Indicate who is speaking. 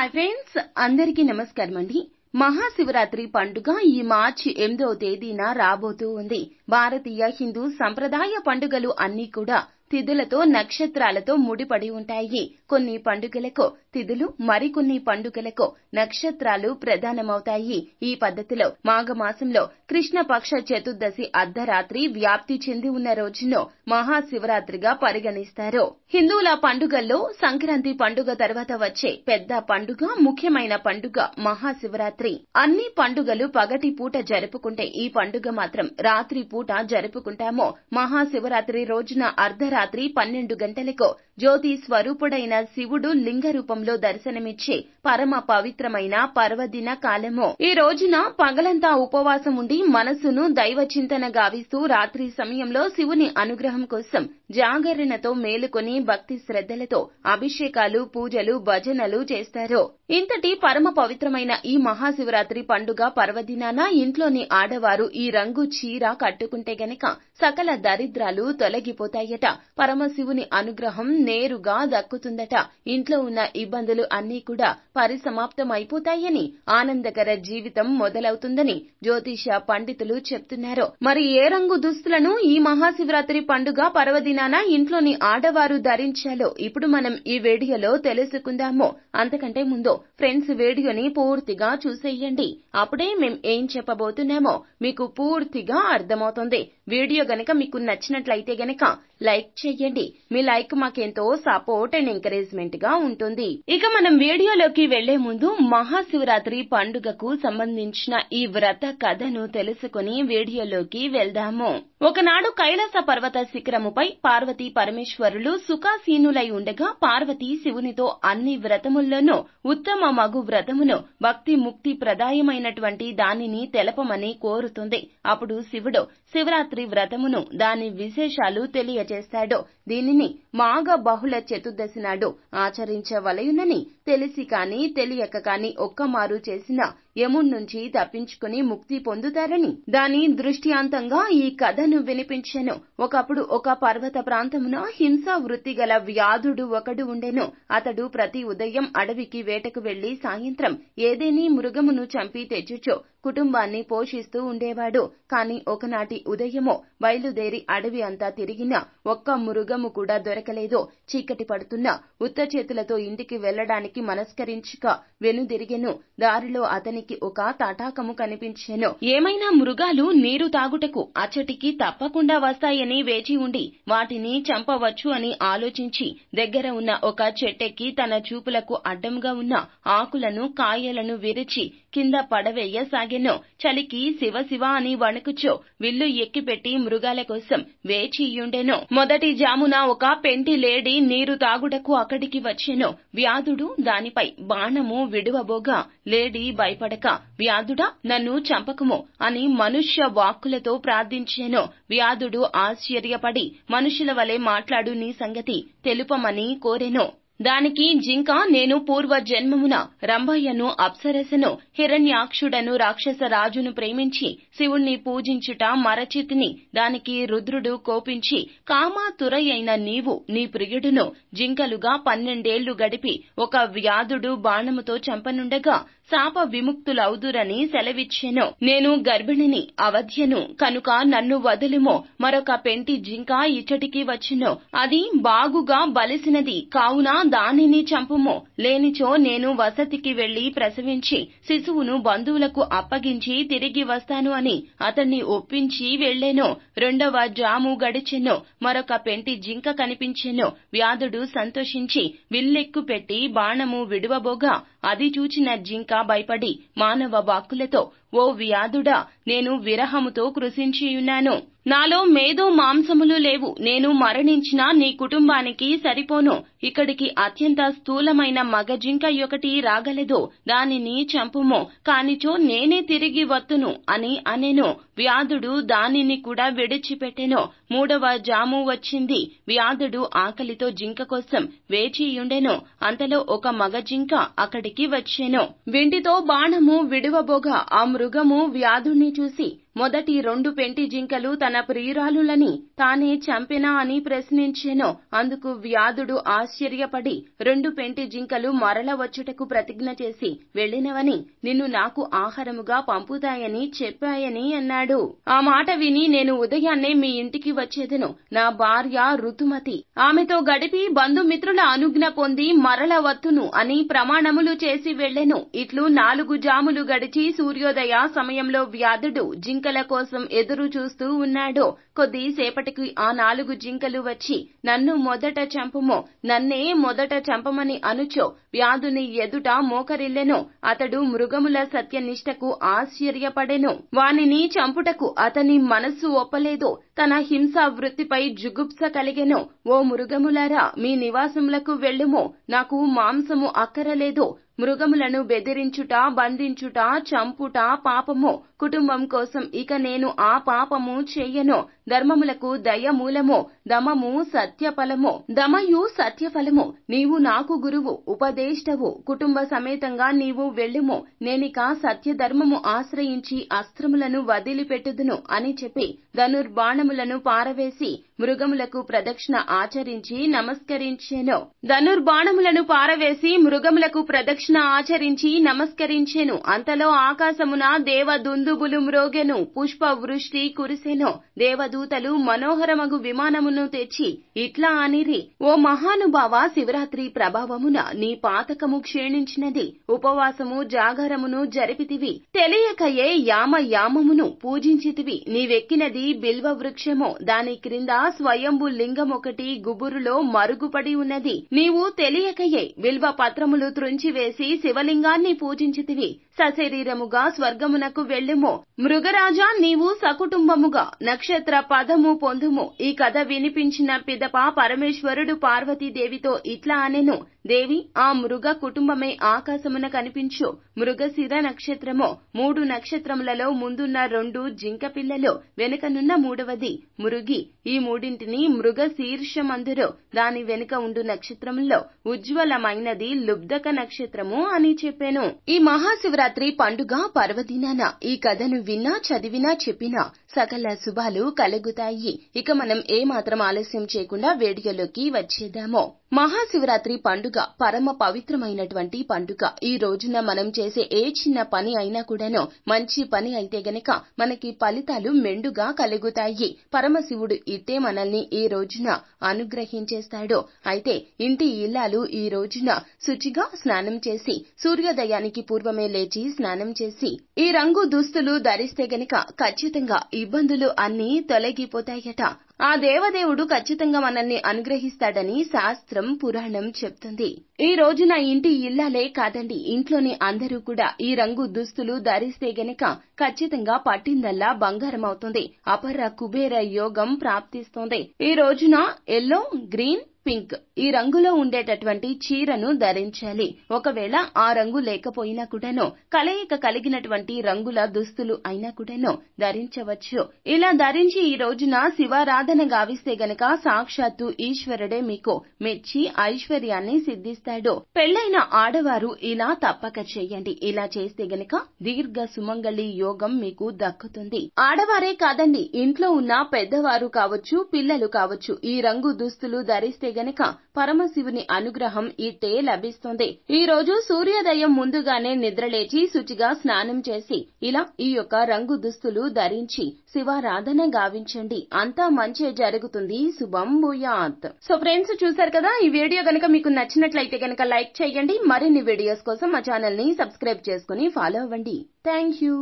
Speaker 1: Hi friends, అందరికీ నమస్కారం అండి. మహాశివరాత్రి పండుగ ఈ మార్చి 8వ తేదీన రాబోతూ ఉంది. భారతీయ హిందూ సంప్రదాయ పండుగలు అన్నీ కూడా తిథులతో నక్షత్రాలతో ముడిపడి ఉంటాయి. కొన్ని పండుగలకు తిథులు, మరికొన్ని పండుగలకు నక్షత్రాలు ప్రధానమవుతాయి. ఈ పద్ధతిలో మాఘమాసంలో కృష్ణపక్ష చతుర్దశి అర్ధరాత్రి వ్యాప్తి చెంది ఉన్న రోజును మహాశివరాత్రిగా పరిగణిస్తారు. హిందువుల పండుగల్లో సంక్రాంతి పండుగ తర్వాత వచ్చే పెద్ద పండుగ, ముఖ్యమైన పండుగ మహాశివరాత్రి. అన్ని పండుగలు పగటి పూట జరుపుకుంటే ఈ పండుగ మాత్రం రాత్రి పూట జరుపుకుంటాము. మహాశివరాత్రి రోజున అర్ధరాత్రి 12 గంటలకు జ్యోతి స్వరూపుడైన శివుడు లింగ రూపంలో దర్శనమిచ్చే పరమ పవిత్రమైన పర్వదిన కాలము. ఈ రోజున పగలంతా ఉపవాసం ఉండి మనసును దైవ చింతన గావిస్తూ రాత్రి సమయంలో శివుని అనుగ్రహం కోసం జాగరణతో మేలుకొని భక్తి శ్రద్ధలతో అభిషేకాలు, పూజలు, భజనలు చేస్తారు. ఇంతటి పరమ పవిత్రమైన ఈ మహాశివరాత్రి పండుగ పర్వదినాన ఇంట్లోని ఆడవారు ఈ రంగు చీర కట్టుకుంటే గనక సకల దరిద్రాలు తొలగిపోతాయట. పరమశివుని అనుగ్రహం నేరుగా దక్కుతుందట. ఇంట్లో ఉన్న ఇబ్బందులు అన్నీ కూడా పరిసమాప్తమైపోతాయని, ఆనందకర జీవితం మొదలవుతుందని జ్యోతిష పండితులు చెప్తున్నారు. మరి ఏ రంగు దుస్తులను ఈ మహాశివరాత్రి పండుగ పర్వదినాన ఇంట్లోని ఆడవారు ధరించాలో ఇప్పుడు మనం ఈ వీడియోలో తెలుసుకుందాము. అంతకంటే ముందు ఫ్రెండ్స్, వీడియోని పూర్తిగా చూసేయండి. అప్పుడే మేం ఏం చెప్పబోతున్నామో మీకు పూర్తిగా అర్థమవుతుంది. వీడియో గనక మీకు నచ్చినట్లయితే గనక లైక్ చేయండి. మీ లైక్ మాకెంతో సపోర్ట్ అండ్ ఎంకరేజ్మెంట్ గా ఉంటుంది. ఇక మనం వీడియోలోకి వెళ్లే ముందు మహాశివరాత్రి పండుగకు సంబంధించిన ఈ వ్రత కథను తెలుసుకుని వీడియోలోకి వెళ్దాము. ఒకనాడు కైలాస పర్వత శిఖరముపై పార్వతీ పరమేశ్వరులు సుఖాసీనులై ఉండగా పార్వతీ శివునితో అన్ని వ్రతముల్లోనూ ఉత్తమ మగు వ్రతమును, భక్తి ముక్తి ప్రదాయమైనటువంటి దానిని తెలపమని కోరుతుంది. అప్పుడు శివుడు శివరాత్రి వ్రతమును, దాని విశేషాలు తెలియజేస్తాడు. దీనిని మాఘ బహుళ చతుర్దశి నాడు ఆచరించవలయునని తెలిసి కాని తెలియక కాని ఒక్కమారు చేసిన యముడి తప్పించుకుని ముక్తి పొందుతారని దాని దృష్ట్యాంతంగా ఈ కథను వినిపించెను. ఒకప్పుడు ఒక పర్వత ప్రాంతమున హింసా వృత్తి గల వ్యాధుడు ఒకడు ఉండెను. అతడు ప్రతి ఉదయం అడవికి వేటకు వెళ్లి సాయంత్రం ఏదేని మృగమును చంపి తెచ్చుచో కుటుంబాన్ని పోషిస్తూ ఉండేవాడు. కాని ఒకనాటి ఉదయమో బయలుదేరి అడవి అంతా తిరిగినా ఒక్క మృగము కూడా దొరకలేదు. చీకటి పడుతున్నా ఉత్త చేతులతో ఇంటికి వెళ్లడానికి మనస్కరించక వెనుదిరిగెను. దారిలో అతనికి ఒక తటాకము కనిపించెను. ఏమైనా మృగాలు నీరు తాగుటకు అచ్చటికి తప్పకుండా వస్తాయని వేచి ఉండి వాటిని చంపవచ్చు అని ఆలోచించి దగ్గర ఉన్న ఒక చెట్టెక్కి తన చూపులకు అడ్డంగా ఉన్న ఆకులను, కాయలను విరిచి కింద పడవేయసాగెను. చలికి శివ శివ అని వణుకుచో విల్లు ఎక్కిపెట్టి మృగాల కోసం వేచియుండెను. మొదటి జామున ఒక పెంటి లేడి నీరు తాగుటకు అక్కడికి వచ్చెను. వ్యాధుడు దానిపై బాణము విడువబోగా లేడి భయపడక, వ్యాధుడా, నన్ను చంపకుము అని మనుష్య వాక్కులతో ప్రార్థించెను. వ్యాధుడు ఆశ్చర్యపడి మనుషుల వలె మాట్లాడు నీ సంగతి తెలుపమని కోరెను. దానికి జింక, నేను పూర్వ జన్మమున రంభయ్యను, అప్సరసను, హిరణ్యాక్షుడను రాక్షస రాజును ప్రేమించి శివుణ్ణి పూజించుట మరచితిని. దానికి రుద్రుడు కోపించి, కామాతురయైన నీవు నీ ప్రియుడును జింకలుగా 12 ఏళ్లు గడిపి ఒక వ్యాధుడు బాణముతో చంపనుండగా శాప విముక్తులౌదురని సెలవిచ్చెను. నేను గర్భిణిని, అవధ్యను కనుక నన్ను వదులుమో. మరొక పెంటి జింక ఇచ్చటికి వచ్చెను. అది బాగుగా బలిసినది కావున దానిని చంపుమో. లేనిచో నేను వసతికి వెళ్లి ప్రసవించి శిశువును బంధువులకు అప్పగించి తిరిగి వస్తాను అని అతన్ని ఒప్పించి వెళ్లెను. రెండవ జాము గడిచెను. మరొక పెంటి జింక కనిపించెను. వ్యాధుడు సంతోషించి విల్లెక్కు పెట్టి బాణము విడువబోగా అది చూచిన జింక భయపడి మానవ వాక్కులతో, ఓ వ్యాధుడా, నేను విరహముతో కృశించియున్నాను. నాలో మేధో మాంసములు లేవు. నేను మరణించినా నీ కుటుంబానికి సరిపోను. ఇక్కడికి అత్యంత స్థూలమైన మగ జింక ఒకటి రాగలదు. దానిని చంపుము. కానిచో నేనే తిరిగి వత్తును అని అనెను. వ్యాధుడు దానిని కూడా విడిచిపెట్టెను. మూడవ జాము వచ్చింది. వ్యాధుడు ఆకలితో జింక కోసం వేచియుండెను. అంతలో ఒక మగ జింక అక్కడికి వచ్చెను. వింటితో బాణము విడువబోగా ఆ మృగము వ్యాధుణ్ణి చూసి మొదటి 2 పెంటి జింకలు తన ప్రియురాలులని తానే చంపెనా అని ప్రశ్నించెను. అందుకు వ్యాధుడు ఆశ్చర్యపడి 2 పెంటి జింకలు మరల వచ్చుటకు ప్రతిజ్ఞ చేసి వెళ్ళినవని నిన్ను నాకు ఆహారముగా పంపుతాయని చెప్పాయని అన్నాడు. ఆ మాట విని నేను ఉదయాన్నే మీ ఇంటికి వచ్చేదెను. నా భార్య ఋతుమతి, ఆమెతో గడిపి బంధుమిత్రుల అనుజ్ఞ పొంది మరల వత్తును అని ప్రమాణములు చేసి వెళ్ళెను. ఇట్లు 4 జాములు గడిచి సూర్యోదయ సమయంలో వ్యాధుడు జింకల కోసం ఎదురు చూస్తూ ఉన్నాడు. కొద్దిసేపటికి ఆ 4 జింకలు వచ్చి నన్ను మొదట చంపుము, నన్నే మొదట చంపమని అనుచో వ్యాధుని ఎదుట మోకరిల్లెను. అతడు మృగముల సత్యనిష్టకు ఆశ్చర్యపడెను. వానిని చంపుటకు అతని మనస్సు ఒప్పలేదు. తన హింసా వృత్తిపై జుగుప్స కలిగెను. ఓ మృగములారా, మీ నివాసములకు వెళ్ళుము, నాకు మాంసము అక్కరలేదు. మృగములను బెదిరించుట, బంధించుట, చంపుట పాపము. కుటుంబం కోసం ఇక నేను ఆ పాపము చెయ్యను. ధర్మములకు దయ మూలము, దమము సత్యఫలము. దమయు సత్యఫలము. నీవు నాకు గురువు, ఉపదేష్టవు. కుటుంబ సమేతంగా నీవు వెళ్ళుము. నేనిక సత్యధర్మము ఆశ్రయించి అస్త్రములను వదిలిపెట్టుదును అని చెప్పి ధనుర్బాణములను పారవేసి మృగములకు ప్రదక్షిణ ఆచరించి నమస్కరించెను. ధనుర్బాణములను పారవేసి మృగములకు ప్రదక్షిణ ఆచరించి నమస్కరించెను. అంతలో ఆకాశమున దేవదుందుబులు మ్రోగెను, పుష్ప వృష్టి కురిసెను. దేవదూతలు మనోహరమగు విమానమును తెచ్చి ఇట్లా అనిరి, ఓ మహానుభావ, శివరాత్రి ప్రభావమున నీ పాతకము క్షీణించినది. ఉపవాసము జాగారమును జరిపితివి. తెలియకయే యామయామమును పూజించితివి. నీవెక్కినది బిల్వ వృక్షము. దాని క్రింద స్వయంభు లింగమొకటి గుబురులో మరుగుపడి ఉన్నది. నీవు తెలియకయే బిల్వ పత్రములు త్రుంచివేసి శివలింగాన్ని పూజించితివి. సశరీరముగా స్వర్గమునకు వెళ్ళుము. మృగరాజా, నీవు సకుటుంబముగా నక్షత్ర పదము పొందుము. ఈ కథ వినిపించిన పిదప పరమేశ్వరుడు పార్వతీదేవితో ఇట్లా అనెను, దేవి, ఆ మృగ కుటుంబమే ఆకాశమున కనిపించు. మృగశిర నక్షత్రము. 3 నక్షత్రములలో ముందున్న 2 జింక పిల్లలు, వెనుకనున్న 3వది మృగి. ఈ మూడింటిని మృగశీర్షమందురు. దాని వెనుక ఉండు నక్షత్రముల్లో ఉజ్వలమైనది లుబ్ధక నక్షత్రము అని చెప్పాను. ఈ మహాశివరాత్రి పండుగ పర్వదినాన ఈ కథను విన్నా, చదివినా, చెప్పినా సకల శుభాలు కలుగుతాయి. ఇక మనం ఏమాత్రం ఆలస్యం చేయకుండా వీడియోలోకి వచ్చేద్దాము. మహాశివరాత్రి పండుగ పరమ పవిత్రమైనటువంటి పండుగ. ఈ రోజున మనం చేసే ఏ చిన్న పని అయినా కూడాను మంచి పని అయితే గనక మనకి ఫలితాలు మెండుగా కలుగుతాయి. పరమశివుడు ఇట్టే మనల్ని ఈ రోజున అనుగ్రహించేస్తాడు. అయితే ఇంటి ఇల్లాలు ఈ రోజున శుచిగా స్నానం చేసి సూర్యోదయానికి పూర్వమే లేచి స్నానం చేసి ఈ రంగు దుస్తులు ధరిస్తే గనక ఖచ్చితంగా ఇబ్బందులు అన్నీ తొలగిపోతాయట. ఆ దేవదేవుడు ఖచ్చితంగా మనల్ని అనుగ్రహిస్తాడని శాస్త్రం, పురాణం చెప్తుంది. ఈ రోజున ఇంటి ఇల్లాలే కాదండి, ఇంట్లోని అందరూ కూడా ఈ రంగు దుస్తులు ధరిస్తే గనక ఖచ్చితంగా పట్టిందల్లా బంగారం అవుతుంది. అపర కుబేర యోగం ప్రాప్తిస్తుంది. ఈ రోజున ఎల్లో, గ్రీన్, పింక్ ఈ రంగులో ఉండేటటువంటి చీరను ధరించాలి. ఒకవేళ ఆ రంగు లేకపోయినా కూడాను కలయిక కలిగినటువంటి రంగుల దుస్తులు అయినా కూడాను ధరించవచ్చు. ఇలా ధరించి ఈ రోజున శివారాధన గావిస్తే గనక సాక్షాత్తు ఈశ్వరుడే మీకు మెచ్చి ఐశ్వర్యాన్ని సిద్ధిస్తాడు. పెళ్లైన ఆడవారు ఇలా తప్పక చేయండి. ఇలా చేస్తే గనక దీర్ఘ సుమంగళి యోగం మీకు దక్కుతుంది. ఆడవారే కాదండి, ఇంట్లో ఉన్న పెద్దవారు కావచ్చు, పిల్లలు కావచ్చు, ఈ రంగు దుస్తులు ధరిస్తే గనక పరమశివుని అనుగ్రహం ఇట్టే లభిస్తుంది. ఈ రోజు సూర్యోదయం ముందుగానే నిద్రలేచి శుచిగా స్నానం చేసి ఇలా ఈ యొక్క రంగు దుస్తులు ధరించి శివారాధన గావించండి. అంతా మంచి జరుగుతుంది. శుభం భూయాత్. సో ఫ్రెండ్స్, చూసారు కదా, ఈ వీడియో గనక మీకు నచ్చినట్లయితే గనక లైక్ చేయండి. మరిన్ని వీడియోస్ కోసం మా ఛానల్ ని సబ్స్క్రైబ్ చేసుకుని ఫాలో అవ్వండి. Thank you.